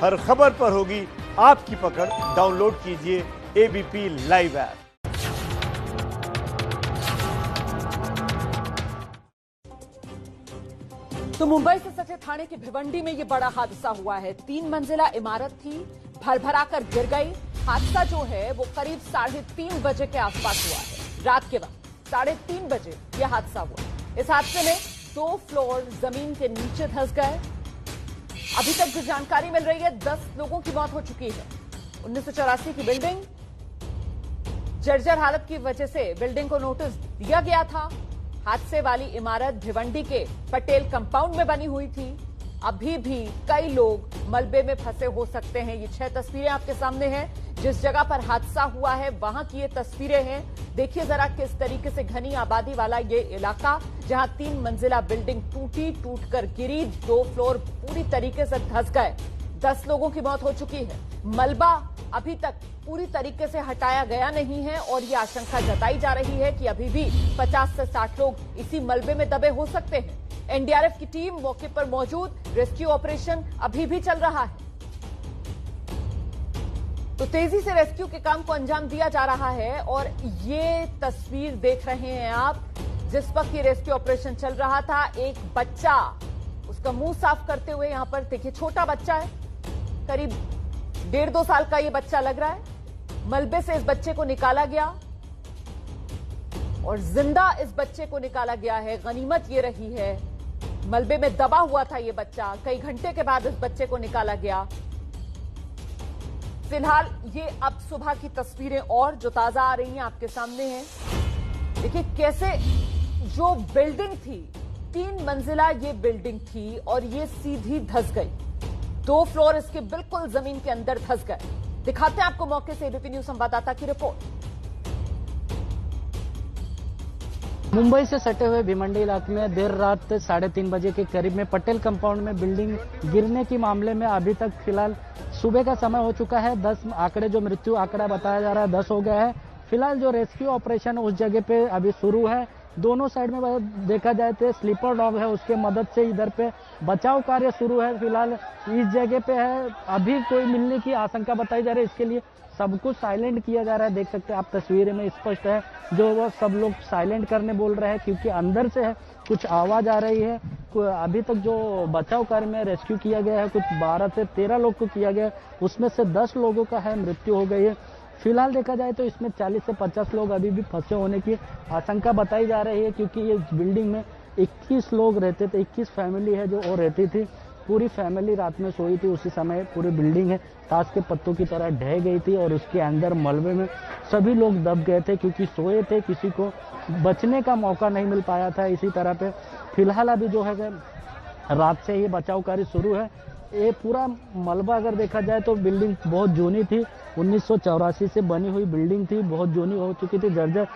हर खबर पर होगी आपकी पकड़। डाउनलोड कीजिए एबीपी लाइव ऐप। तो मुंबई से सटे थाने की भिवंडी में ये बड़ा हादसा हुआ है। 3 मंजिला इमारत थी, भरभरा कर गिर गई। हादसा जो है वो करीब 3:30 बजे के आसपास हुआ है। रात के वक्त 3:30 बजे ये हादसा हुआ। इस हादसे में 2 फ्लोर जमीन के नीचे धंस गए। अभी तक जो जानकारी मिल रही है 10 लोगों की मौत हो चुकी है। 1984 की बिल्डिंग, जर्जर हालत की वजह से बिल्डिंग को नोटिस दिया गया था। हादसे वाली इमारत भिवंडी के पटेल कंपाउंड में बनी हुई थी। अभी भी कई लोग मलबे में फंसे हो सकते हैं। ये 6 तस्वीरें आपके सामने हैं। जिस जगह पर हादसा हुआ है वहां की ये तस्वीरें हैं। देखिए जरा किस तरीके से घनी आबादी वाला ये इलाका, जहां 3 मंजिला बिल्डिंग टूटकर गिरी। 2 फ्लोर पूरी तरीके से धंस गए। 10 लोगों की मौत हो चुकी है। मलबा अभी तक पूरी तरीके से हटाया गया नहीं है और ये आशंका जताई जा रही है कि अभी भी 50 से 60 लोग इसी मलबे में दबे हो सकते हैं। एनडीआरएफ की टीम मौके पर मौजूद, रेस्क्यू ऑपरेशन अभी भी चल रहा है। तो तेजी से रेस्क्यू के काम को अंजाम दिया जा रहा है और ये तस्वीर देख रहे हैं आप। जिस वक्त ये रेस्क्यू ऑपरेशन चल रहा था, एक बच्चा उसका मुंह साफ करते हुए, यहां पर देखिए छोटा बच्चा है, करीब 1.5-2 साल का ये बच्चा लग रहा है। मलबे से इस बच्चे को निकाला गया और जिंदा इस बच्चे को निकाला गया है। गनीमत ये रही है, मलबे में दबा हुआ था ये बच्चा। कई घंटे के बाद इस बच्चे को निकाला गया। फिलहाल ये अब सुबह की तस्वीरें और जो ताजा आ रही हैं आपके सामने हैं। देखिए कैसे जो बिल्डिंग थी, 3 मंजिला ये बिल्डिंग थी और ये सीधी धंस गई। 2 फ्लोर इसके बिल्कुल जमीन के अंदर धंस गए। दिखाते हैं आपको मौके से एबीपी न्यूज संवाददाता की रिपोर्ट। मुंबई से सटे हुए भिवंडी इलाके में देर रात 3:30 बजे के करीब में पटेल कंपाउंड में बिल्डिंग गिरने के मामले में अभी तक फिलहाल सुबह का समय हो चुका है। 10 आंकड़े, जो मृत्यु आंकड़ा बताया जा रहा है 10 हो गया है। फिलहाल जो रेस्क्यू ऑपरेशन उस जगह पे अभी शुरू है। दोनों साइड में देखा जाए तो स्लीपर डॉग है, उसके मदद से इधर पे बचाव कार्य शुरू है। फिलहाल इस जगह पे है, अभी कोई मिलने की आशंका बताई जा रही है। इसके लिए सब कुछ साइलेंट किया जा रहा है। देख सकते हैं आप तस्वीरें में स्पष्ट है, जो वो सब लोग साइलेंट करने बोल रहे हैं क्योंकि अंदर से है कुछ आवाज आ रही है। अभी तक जो बचाव कार्य में रेस्क्यू किया गया है, कुछ 12 से 13 लोग को किया गया है, उसमें से 10 लोगों का है मृत्यु हो गई है। फिलहाल देखा जाए तो इसमें 40 से 50 लोग अभी भी फंसे होने की आशंका बताई जा रही है क्योंकि ये बिल्डिंग में 21 लोग रहते थे। 21 फैमिली है जो और रहती थी। पूरी फैमिली रात में सोई थी। उसी समय पूरी बिल्डिंग है ताश के पत्तों की तरह ढह गई थी और उसके अंदर मलबे में सभी लोग दब गए थे क्योंकि सोए थे, किसी को बचने का मौका नहीं मिल पाया था। इसी तरह पे फिलहाल अभी जो है रात से ही बचाव कार्य शुरू है। ये पूरा मलबा अगर देखा जाए तो बिल्डिंग बहुत जूनी थी, 1984 से बनी हुई बिल्डिंग थी, बहुत जूनी हो चुकी थी, जर्जर।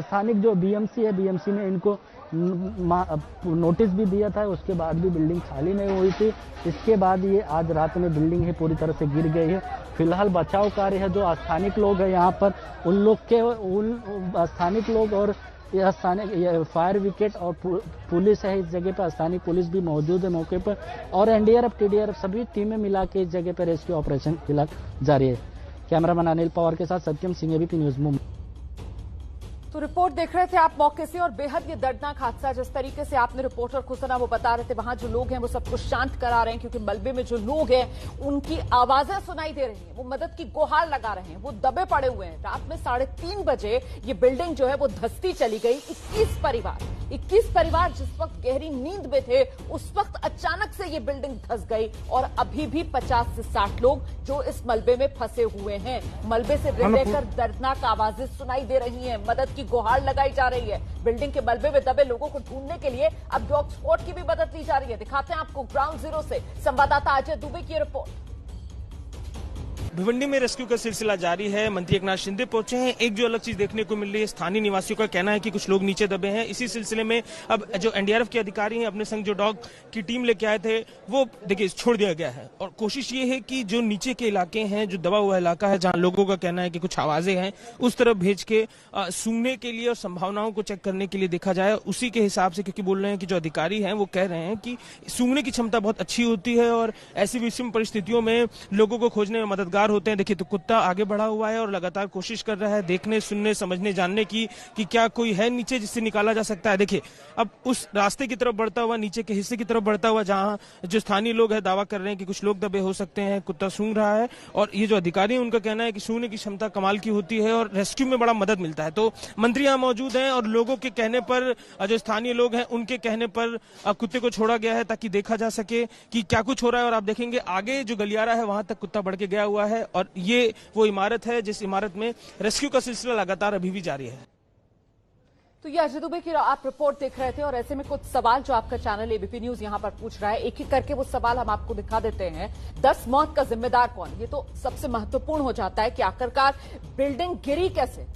स्थानिक जो बीएमसी है, बीएमसी ने इनको नोटिस भी दिया था, उसके बाद भी बिल्डिंग खाली नहीं हुई थी। इसके बाद ये आज रात में बिल्डिंग है पूरी तरह से गिर गई है। फिलहाल बचाव कार्य है, जो स्थानिक लोग हैं यहाँ पर, उन लोग के स्थानिक लोग और यह स्थानीय फायर विकेट और पुलिस है इस जगह पर। स्थानीय पुलिस भी मौजूद है मौके पर और एनडीआरएफ, टीडीआरएफ सभी टीमें मिला के इस जगह पर रेस्क्यू ऑपरेशन फिलहाल जारी है। कैमरामैन अनिल पवार के साथ सत्यम सिंह, एबीपी न्यूज मुंबई। तो रिपोर्ट देख रहे थे आप मौके से और बेहद ये दर्दनाक हादसा, जिस तरीके से आपने रिपोर्टर को सुना वो बता रहे थे, वहां जो लोग हैं वो सबको शांत करा रहे हैं क्योंकि मलबे में जो लोग हैं उनकी आवाजें सुनाई दे रही हैं, वो मदद की गुहार लगा रहे हैं, वो दबे पड़े हुए हैं। रात में 3:30 बजे ये बिल्डिंग जो है वो धंसती चली गई। 21 परिवार जिस वक्त गहरी नींद में थे उस वक्त अचानक से ये बिल्डिंग धंस गई और अभी भी 50 से 60 लोग जो इस मलबे में फंसे हुए हैं। मलबे से रहकर दर्दनाक आवाजें सुनाई दे रही हैं, मदद की गुहार लगाई जा रही है। बिल्डिंग के मलबे में दबे लोगों को ढूंढने के लिए अब डॉग स्क्वाड की भी मदद ली जा रही है। दिखाते हैं आपको ग्राउंड जीरो से संवाददाता अजय दुबे की रिपोर्ट। भिवंडी में रेस्क्यू का सिलसिला जारी है। मंत्री एकनाथ शिंदे पहुंचे हैं। एक जो अलग चीज देखने को मिल रही है, स्थानीय निवासियों का कहना है कि कुछ लोग नीचे दबे हैं। इसी सिलसिले में अब जो एनडीआरएफ के अधिकारी हैं, अपने संग जो डॉग की टीम लेके आए थे, वो देखिए छोड़ दिया गया है। और कोशिश ये है कि जो नीचे के इलाके हैं, जो दबा हुआ इलाका है, जहां लोगों का कहना है कि कुछ आवाजें हैं, उस तरफ भेज के सूंघने के लिए और संभावनाओं को चेक करने के लिए देखा जाए। उसी के हिसाब से, क्योंकि बोल रहे हैं कि जो अधिकारी हैं वो कह रहे हैं कि सूंघने की क्षमता बहुत अच्छी होती है और ऐसी विषम परिस्थितियों में लोगों को खोजने में मददगार होते हैं। देखिए तो कुत्ता आगे बढ़ा हुआ है और लगातार कोशिश कर रहा है देखने, सुनने, समझने, जानने की कि क्या कोई है नीचे जिससे निकाला जा सकता है। देखिए अब उस रास्ते की तरफ बढ़ता हुआ, नीचे के हिस्से की तरफ बढ़ता हुआ, जहां जो स्थानीय लोग हैं दावा कर रहे हैं कि कुछ लोग दबे हो सकते हैं, कुत्ता सूंघ रहा है। और ये जो अधिकारी हैं उनका कहना है कि सूंघने की क्षमता कमाल की होती है और रेस्क्यू में बड़ा मदद मिलता है। तो मंत्री यहाँ मौजूद हैं और लोगों के कहने पर, जो स्थानीय लोग हैं उनके कहने पर कुत्ते को छोड़ा गया है ताकि देखा जा सके कि क्या कुछ हो रहा है। और आप देखेंगे आगे जो गलियारा है वहां तक कुत्ता बढ़ के गया हुआ है और ये वो इमारत है जिस इमारत में रेस्क्यू का सिलसिला लगातार अभी भी जारी है। तो ये अजय दुबे की आप रिपोर्ट देख रहे थे और ऐसे में कुछ सवाल जो आपका चैनल एबीपी न्यूज यहां पर पूछ रहा है, एक एक करके वो सवाल हम आपको दिखा देते हैं। 10 मौत का जिम्मेदार कौन? ये तो सबसे महत्वपूर्ण हो जाता है कि आखिरकार बिल्डिंग गिरी कैसे,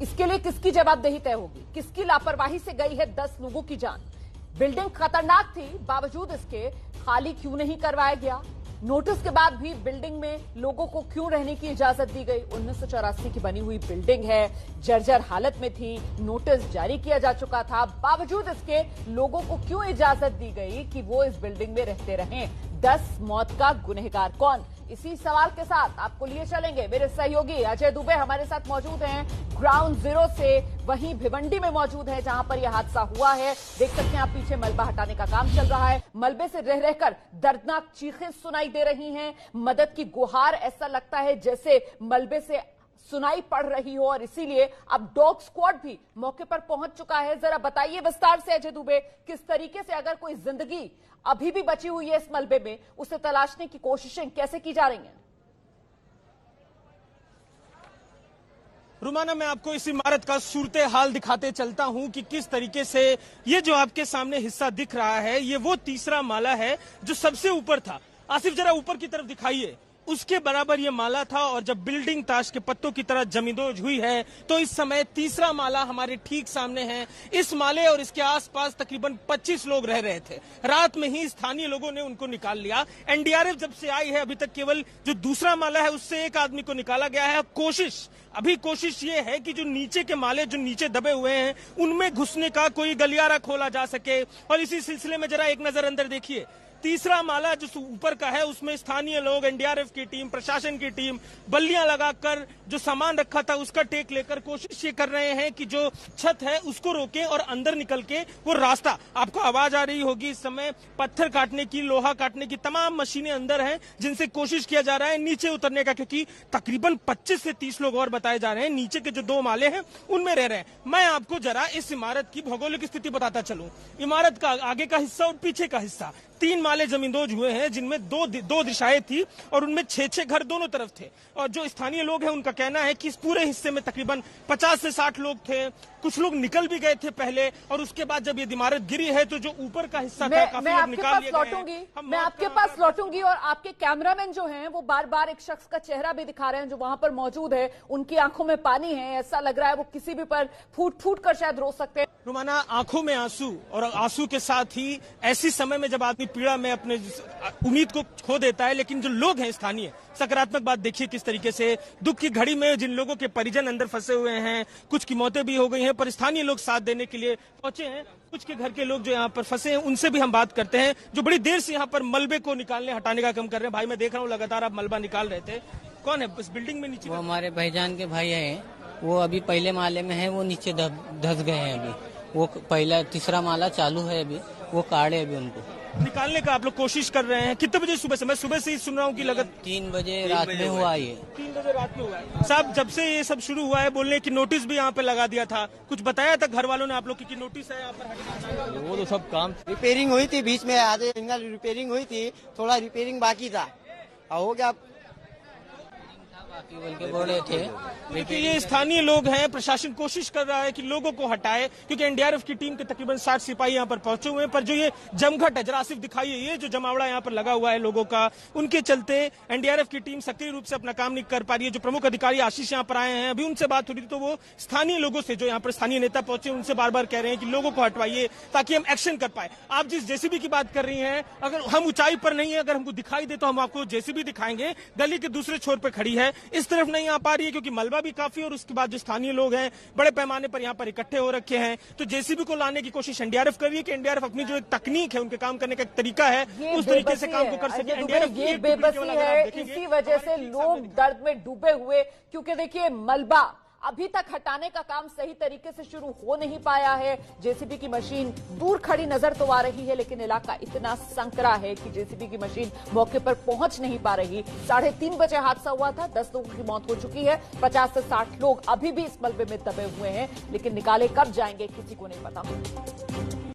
इसके लिए किसकी जवाबदेही तय होगी, किसकी लापरवाही से गई है 10 लोगों की जान। बिल्डिंग खतरनाक थी, बावजूद इसके खाली क्यों नहीं करवाया गया? नोटिस के बाद भी बिल्डिंग में लोगों को क्यों रहने की इजाजत दी गई? 1984 की बनी हुई बिल्डिंग है, जर्जर हालत में थी, नोटिस जारी किया जा चुका था, बावजूद इसके लोगों को क्यों इजाजत दी गई कि वो इस बिल्डिंग में रहते रहें? 10 मौत का गुनहगार कौन? इसी सवाल के साथ आपको लिए चलेंगे मेरे सहयोगी अजय दुबे हमारे साथ मौजूद हैं ग्राउंड जीरो से, वहीं भिवंडी में मौजूद है जहां पर यह हादसा हुआ है। देख सकते हैं आप पीछे मलबा हटाने का काम चल रहा है, मलबे से रह रहकर दर्दनाक चीखें सुनाई दे रही हैं, मदद की गुहार ऐसा लगता है जैसे मलबे से सुनाई पड़ रही हो और इसीलिए अब डॉग स्क्वाड भी मौके पर पहुंच चुका है। जरा बताइए विस्तार से अजय दुबे, किस तरीके से अगर कोई जिंदगी अभी भी बची हुई है इस मलबे में, उसे तलाशने की कोशिशें कैसे की जा रही हैं? रुमाना, मैं आपको इस इमारत का सूरत हाल दिखाते चलता हूं कि किस तरीके से ये जो आपके सामने हिस्सा दिख रहा है, ये वो तीसरा माला है जो सबसे ऊपर था। आसिफ जरा ऊपर की तरफ दिखाइए, उसके बराबर ये माला था और जब बिल्डिंग ताश के पत्तों की तरह जमींदोज हुई है तो इस समय तीसरा माला हमारे ठीक सामने है। इस माले और इसके आसपास तकरीबन 25 लोग रह रहे थे। रात में ही स्थानीय लोगों ने उनको निकाल लिया। एनडीआरएफ जब से आई है अभी तक केवल जो दूसरा माला है उससे एक आदमी को निकाला गया है। कोशिश ये है कि जो नीचे के माले जो नीचे दबे हुए हैं उनमें घुसने का कोई गलियारा खोला जा सके। और इसी सिलसिले में जरा एक नजर अंदर देखिए, तीसरा माला जो ऊपर का है उसमें स्थानीय लोग, एनडीआरएफ की टीम, प्रशासन की टीम बल्लियां लगाकर जो सामान रखा था उसका टेक लेकर कोशिश ये कर रहे हैं कि जो छत है उसको रोकें और अंदर निकल के वो रास्ता, आपको आवाज आ रही होगी इस समय पत्थर काटने की, लोहा काटने की तमाम मशीनें अंदर हैं जिनसे कोशिश किया जा रहा है नीचे उतरने का, क्योंकि तकरीबन 25 से 30 लोग और बताए जा रहे हैं नीचे के जो 2 माले हैं उनमें रह रहे हैं। मैं आपको जरा इस इमारत की भौगोलिक स्थिति बताता चलूं। इमारत का आगे का हिस्सा और पीछे का हिस्सा, 3 माले जमींदोज हुए हैं जिनमें दो दिशाएं थी और उनमें 6-6 घर दोनों तरफ थे। और जो स्थानीय लोग हैं उनका कहना है कि इस पूरे हिस्से में तकरीबन 50 से 60 लोग थे। कुछ लोग निकल भी गए थे पहले और उसके बाद जब ये इमारत गिरी है तो जो ऊपर का हिस्सा था काफी लोग निकाल लिए गए। मैं आपके पास लौटूंगी और आपके कैमरामैन जो हैं वो बार बार एक शख्स का चेहरा भी दिखा रहे हैं जो वहां पर मौजूद है, उनकी आंखों में पानी है, ऐसा लग रहा है वो किसी भी पर फूट कर शायद रो सकते हैं। रुमाना, आंखों में आंसू और आंसू के साथ ही ऐसी समय में जब आदमी पीड़ा में अपने उम्मीद को खो देता है, लेकिन जो लोग हैं स्थानीय, सकारात्मक बात देखिए किस तरीके से दुख की घड़ी में जिन लोगों के परिजन अंदर फंसे हुए हैं, कुछ की मौतें भी हो गई हैं, पर स्थानीय लोग साथ देने के लिए पहुंचे हैं। कुछ के घर के लोग जो यहाँ पर फंसे हैं उनसे भी हम बात करते हैं जो बड़ी देर से यहाँ पर मलबे को निकालने हटाने का काम कर रहे हैं। भाई मैं देख रहा हूँ लगातार आप मलबा निकाल रहे थे, कौन है इस बिल्डिंग में नीचे? वो हमारे भाईजान के भाई है, वो अभी पहले माले में है, वो नीचे धस गए हैं। अभी वो पहला तीसरा माला चालू है, अभी वो काढ़े अभी उनको निकालने का आप लोग कोशिश कर रहे हैं। कितने बजे सुबह से? मैं सुबह से ही सुन रहा हूँ कि लगभग 3 बजे रात में हुआ ये। 3 बजे रात में हुआ है साहब। जब से ये सब शुरू हुआ है बोलने की नोटिस भी यहाँ पे लगा दिया था, कुछ बताया था घर वालों ने आप लोग की नोटिस है यहाँ पर? वो तो सब काम रिपेयरिंग हुई थी, बीच में आधे रिपेयरिंग हुई थी, थोड़ा रिपेयरिंग बाकी था, हो गया। बाकी बोल के बोले थे। देखिए ये स्थानीय लोग हैं, प्रशासन कोशिश कर रहा है कि लोगों को हटाए, क्योंकि एनडीआरएफ की टीम के तकरीबन 60 सिपाही यहाँ पर पहुंचे हुए हैं। पर जो ये जमघट है, जरा आसिफ दिखाइए, ये जो जमावड़ा यहाँ पर लगा हुआ है लोगों का, उनके चलते एनडीआरएफ की टीम सक्रिय रूप से अपना काम नहीं कर पा रही है। जो प्रमुख अधिकारी आशीष यहाँ पर आए हैं, अभी उनसे बात हो रही थी, तो वो स्थानीय लोगों से, जो यहाँ पर स्थानीय नेता पहुंचे, उनसे बार बार कह रहे हैं कि लोगों को हटवाइए ताकि हम एक्शन कर पाए। आप जिस जेसीबी की बात कर रही हैं, अगर हम ऊंचाई पर नहीं है, अगर हमको दिखाई दे तो हम आपको जेसीबी दिखाएंगे। गली के दूसरे छोर पर खड़ी है, इस तरफ नहीं आ पा रही है क्योंकि मलबा भी काफी, और उसके बाद जो स्थानीय लोग हैं बड़े पैमाने पर यहाँ पर इकट्ठे हो रखे हैं। तो जेसीबी को लाने की कोशिश एनडीआरएफ कर रही है कि एनडीआरएफ अपनी जो एक तकनीक है, उनके काम करने का एक तरीका है, उस तरीके से काम को कर सके। एनडीआरएफ ये बेबसी है, इसी वजह से लोग दर्द में डूबे हुए, क्योंकि देखिए मलबा अभी तक हटाने का काम सही तरीके से शुरू हो नहीं पाया है। जेसीबी की मशीन दूर खड़ी नजर तो आ रही है, लेकिन इलाका इतना संकरा है कि जेसीबी की मशीन मौके पर पहुंच नहीं पा रही। 3:30 बजे हादसा हुआ था, 10 लोगों की मौत हो चुकी है, 50 से 60 लोग अभी भी इस मलबे में दबे हुए हैं, लेकिन निकाले कब जाएंगे किसी को नहीं पता।